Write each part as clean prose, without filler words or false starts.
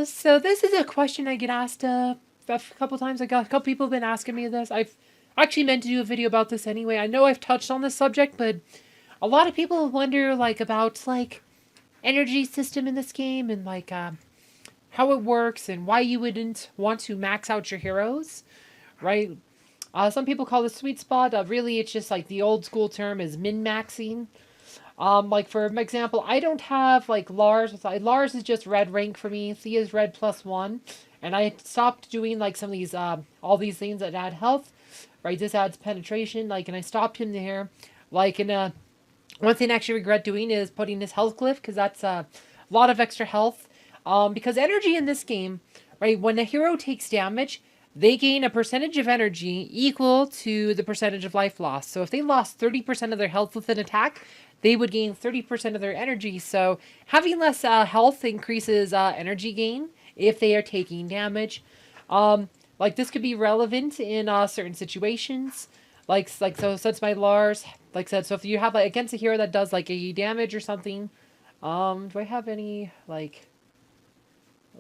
So this is a question I get asked a couple times. A couple people have been asking me this. I've actually meant to do a video about this anyway. I know I've touched on this subject, but a lot of people wonder like about like energy system in this game and like how it works and why you wouldn't want to max out your heroes, right? Some people call this sweet spot. Really, it's just like the old school term is min maxing. Like for example, I don't have like Lars. Lars is just red rank for me. Thea is red +1, and I stopped doing like some of these all these things that add health. Right, this adds penetration. Like, and I stopped him there. Like, and one thing I actually regret doing is putting his health glyph because that's a lot of extra health. Because energy in this game, right, when a hero takes damage, they gain a percentage of energy equal to the percentage of life lost. So if they lost 30% of their health with an attack, they would gain 30% of their energy. So having less health increases energy gain if they are taking damage. Like this could be relevant in certain situations. Like so since my Lars, like I said, so if you have like against a hero that does like a damage or something, do I have any like,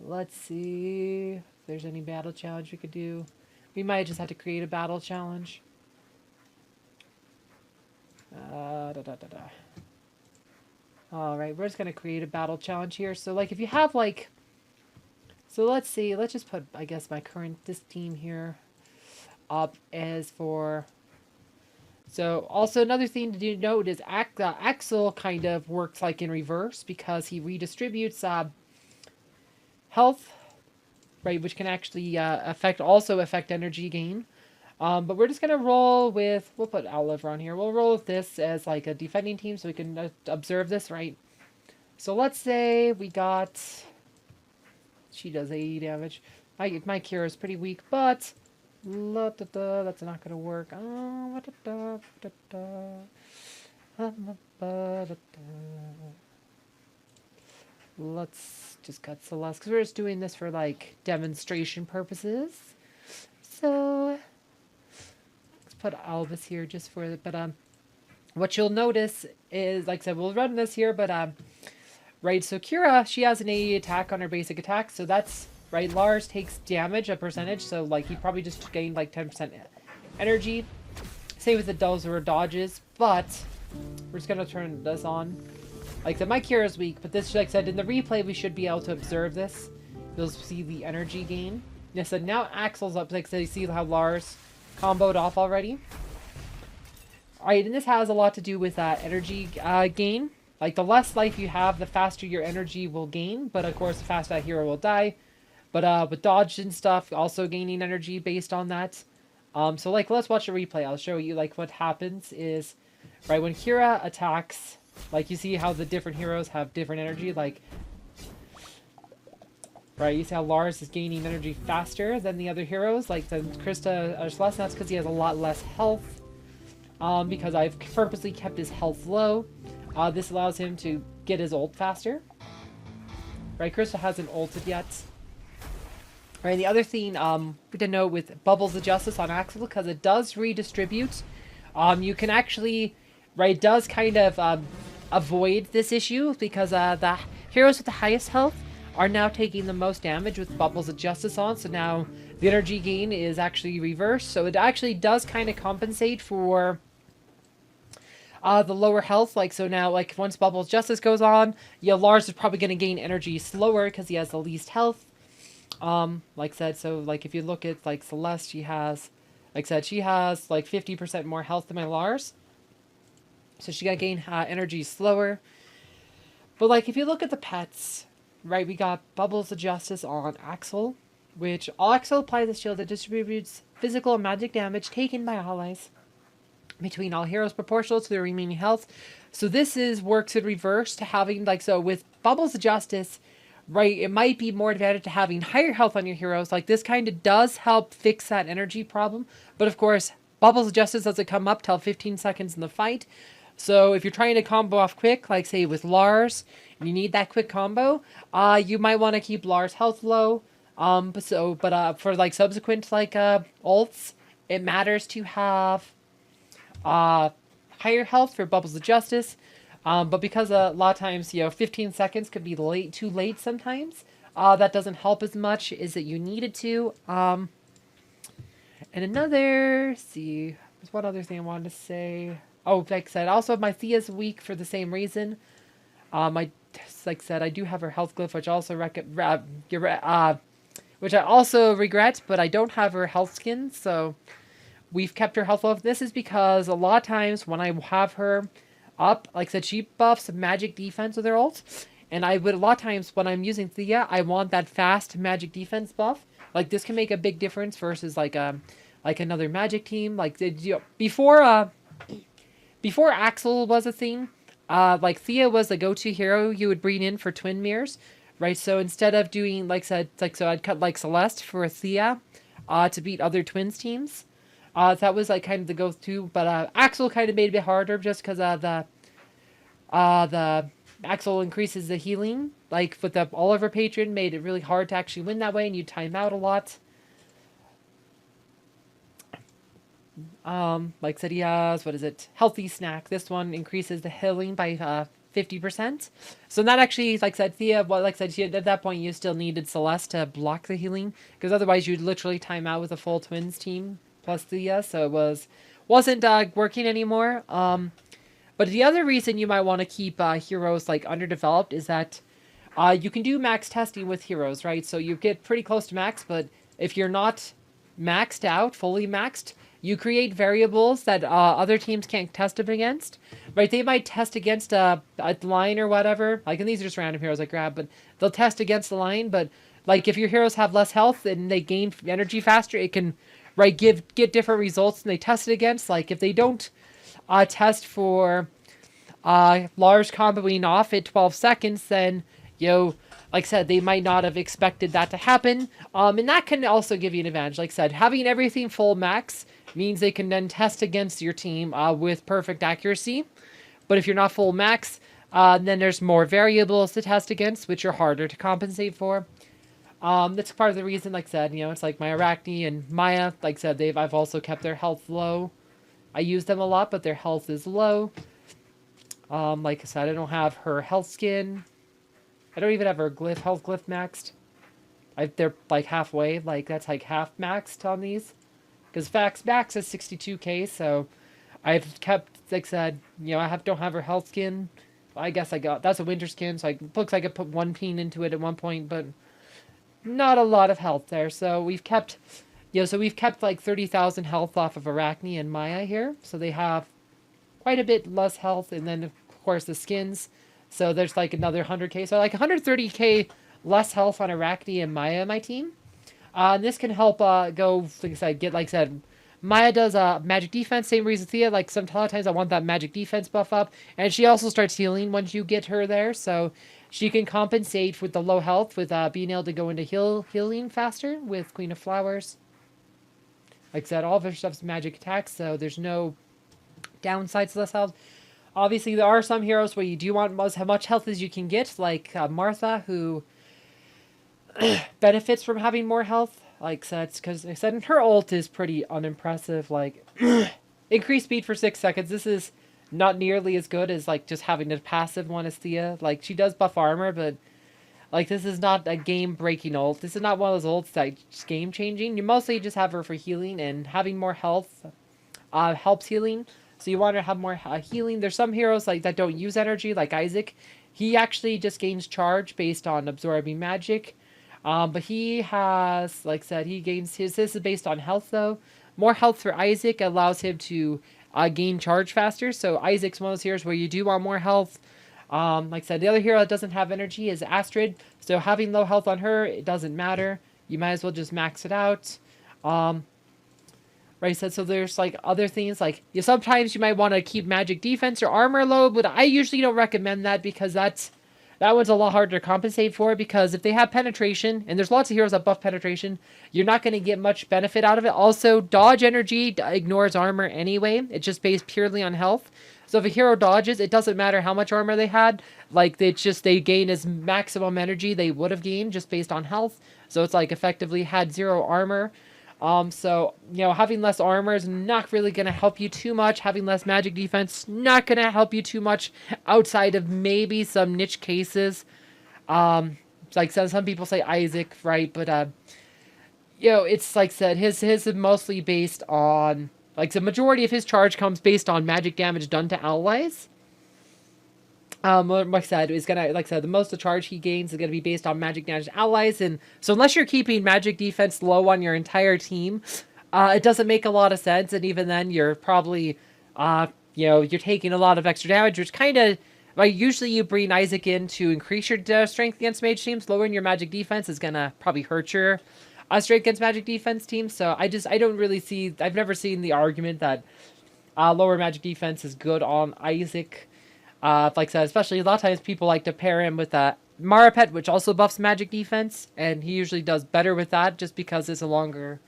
let's see if there's any battle challenge we could do. We might just have to create a battle challenge. All right, we're just gonna create a battle challenge here. So like if you have like, so let's see, let's just put I guess my current this team here up as for. So also another thing to note is Axel kind of works like in reverse because he redistributes health, right, which can actually affect energy gain. But we're just gonna roll with, we'll put Oliver on here. We'll roll with this as like a defending team so we can observe this, right? So let's say we got, she does 80 damage. My cure is pretty weak, but that's not gonna work. Let's just cut Celeste because we're just doing this for like demonstration purposes. So let's put Albus here just for the, but what you'll notice is, like I said, we'll run this here, but right, so Kira, she has an 80 attack on her basic attack, so that's right. Lars takes damage, a percentage, so like he probably just gained like 10% energy. Same with the Dozer dodges, but we're just gonna turn this on. Like I said, my Kira is weak, but this, like I said, in the replay we should be able to observe this. You'll see the energy gain. Yeah, so now Axel's up, like I said, you see how Lars comboed off already. Alright, and this has a lot to do with energy gain. Like, the less life you have, the faster your energy will gain. But, of course, the faster that hero will die. But with dodge and stuff, also gaining energy based on that. So, like, let's watch a replay. I'll show you, like, what happens is, right, when Kira attacks, like, you see how the different heroes have different energy. Like, right, you see how Lars is gaining energy faster than the other heroes. Like, than Krista or Celeste. That's because he has a lot less health. Because I've purposely kept his health low. This allows him to get his ult faster. Right, Krista hasn't ulted yet. Right, the other thing to note with Bubbles of Justice on Axel, because it does redistribute, you can actually, right, it does kind of avoid this issue because the heroes with the highest health are now taking the most damage with Bubbles of Justice on, so now the energy gain is actually reversed, so it actually does kind of compensate for the lower health. Like, so now, like, once Bubbles Justice goes on, yeah, Lars is probably going to gain energy slower because he has the least health. Like I said, so, like, if you look at, like, Celeste, she has, like I said, she has, like, 50% more health than my Lars. So she got to gain energy slower. But, like, if you look at the pets, right, we got Bubbles of Justice on Axel, which Axel applies a shield that distributes physical and magic damage taken by allies between all heroes proportional to their remaining health. So this works in reverse to having, like, so with Bubbles of Justice, right, it might be more advantage to having higher health on your heroes. Like, this kind of does help fix that energy problem. But of course, Bubbles of Justice doesn't come up till 15 seconds in the fight. So if you're trying to combo off quick, like say with Lars, and you need that quick combo, you might want to keep Lars' health low. But for like subsequent like ults, it matters to have higher health for Bubbles of Justice. But because a lot of times, 15 seconds could be too late sometimes. that doesn't help as much is that you needed to. And another, see, there's one other thing I wanted to say. Oh, like I said, also my Thea's weak for the same reason. I, like I said, I do have her health glyph, which also which I also regret, but I don't have her health skin, so we've kept her health low. This is because a lot of times when I have her up, like I said, she buffs magic defense with her ult, and I would a lot of times when I'm using Thea, I want that fast magic defense buff. Like this can make a big difference versus like another magic team. Like before Axel was a thing, like Thea was the go-to hero you would bring in for twin mirrors, right? So instead of doing like said so I'd cut like Celeste for Thea, to beat other twins teams. That was like kind of the go-to, but Axel kind of made it a bit harder just because the Axel increases the healing. Like with the Oliver patron, made it really hard to actually win that way, and you time out a lot. Like I said, he has, what is it? Healthy snack. This one increases the healing by 50%. So that actually, like I said, Thea, well, like I said, at that point you still needed Celeste to block the healing, because otherwise you'd literally time out with a full twins team plus Thea, so it wasn't working anymore. But the other reason you might want to keep heroes like underdeveloped is that you can do max testing with heroes, right? So you get pretty close to max, but if you're not maxed out, fully maxed, you create variables that other teams can't test them against, right? They might test against a line or whatever. Like, and these are just random heroes I grab, but they'll test against the line. But like, if your heroes have less health and they gain energy faster, it can, right, get different results than they tested against. Like, if they don't test for Lars comboing off at 12 seconds, then like I said, they might not have expected that to happen. And that can also give you an advantage. Like I said, having everything full max means they can then test against your team with perfect accuracy. But if you're not full max, then there's more variables to test against, which are harder to compensate for. That's part of the reason, like I said, it's like my Arachne and Maya, like I said, I've also kept their health low. I use them a lot, but their health is low. Like I said, I don't have her health skin. I don't even have her health glyph maxed. They're like halfway, like that's like half maxed on these. Because max is 62k, so I've kept, like I said, don't have her health skin. I guess that's a winter skin, so it looks like I put one peen into it at one point, but not a lot of health there. So we've kept, like 30,000 health off of Arachne and Maya here. So they have quite a bit less health, and then of course the skins. So there's like another 100k, so like 130k less health on Arachne and Maya in my team. And this can help go, like I said, Maya does magic defense, same reason Thea. Like a lot of times I want that magic defense buff up, and she also starts healing once you get her there, so she can compensate with the low health with being able to go into healing faster with Queen of Flowers. Like I said, all of her stuff's magic attacks, so there's no downsides to less health. Obviously, there are some heroes where you do want as much health as you can get, like Martha, who benefits from having more health. Like said, because I said her ult is pretty unimpressive. Like increased speed for 6 seconds. This is not nearly as good as like just having a passive one as Thea. Like she does buff armor, but like this is not a game-breaking ult. This is not one of those ults that's game-changing. You mostly just have her for healing, and having more health helps healing. So you want to have more healing. There's some heroes like that don't use energy, like Isaac. He actually just gains charge based on absorbing magic. But he has, like I said, he gains his. This is based on health, though. More health for Isaac allows him to gain charge faster. So Isaac's one of those heroes where you do want more health. Like I said, the other hero that doesn't have energy is Astrid. So having low health on her, it doesn't matter. You might as well just max it out. Right, so there's like other things like sometimes you might want to keep magic defense or armor low, but I usually don't recommend that because that one's a lot harder to compensate for, because if they have penetration, and there's lots of heroes that buff penetration, you're not going to get much benefit out of it. Also, dodge energy ignores armor anyway. It's just based purely on health. So if a hero dodges, it doesn't matter how much armor they had. Like they gain as maximum energy they would have gained just based on health. So it's like effectively had 0 armor. So, having less armor is not really going to help you too much. Having less magic defense, not going to help you too much outside of maybe some niche cases. like so some people say Isaac, right? But you know, it's like said his is mostly based on like the majority of his charge comes based on magic damage done to allies. Like I said, is gonna like I said the most of the charge he gains is gonna be based on magic damage to allies, and so unless you're keeping magic defense low on your entire team, it doesn't make a lot of sense. And even then, you're probably you know, you're taking a lot of extra damage, which kind of like usually you bring Isaac in to increase your strength against mage teams. Lowering your magic defense is gonna probably hurt your strength against magic defense teams. So I don't really see. I've never seen the argument that lower magic defense is good on Isaac. Like I said, especially a lot of times people like to pair him with Maripet, which also buffs magic defense, and he usually does better with that just because it's a longer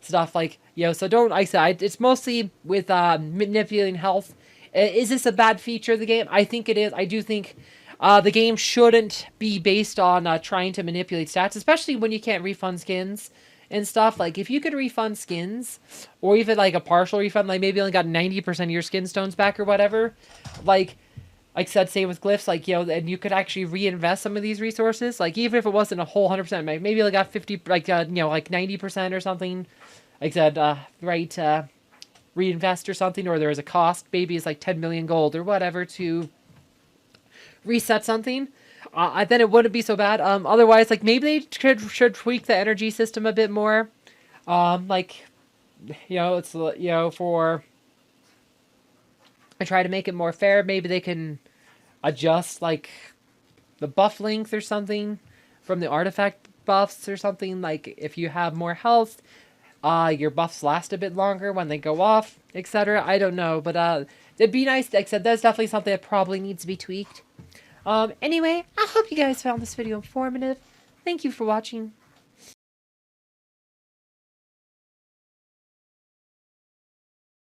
stuff. Like, you know, so don't, like I said, it's mostly with manipulating health. Is this a bad feature of the game? I think it is. I do think the game shouldn't be based on trying to manipulate stats, especially when you can't refund skins and stuff. Like, if you could refund skins, or even like a partial refund, like maybe only got 90% of your skin stones back or whatever, like I said, same with glyphs, like, you know, and you could actually reinvest some of these resources, like, even if it wasn't a whole 100%, maybe I got 50, like, you know, like 90% or something, like I said, right, reinvest or something, or there was a cost, maybe it's like 10 million gold or whatever to reset something, then it wouldn't be so bad. Otherwise, like, maybe they should tweak the energy system a bit more, like, you know, it's, you know, for... I try to make it more fair. Maybe they can adjust like the buff length or something from the artifact buffs or something. Like if you have more health, your buffs last a bit longer when they go off, etc. I don't know, but it'd be nice. Like I said, that's definitely something that probably needs to be tweaked. Anyway, I hope you guys found this video informative. Thank you for watching.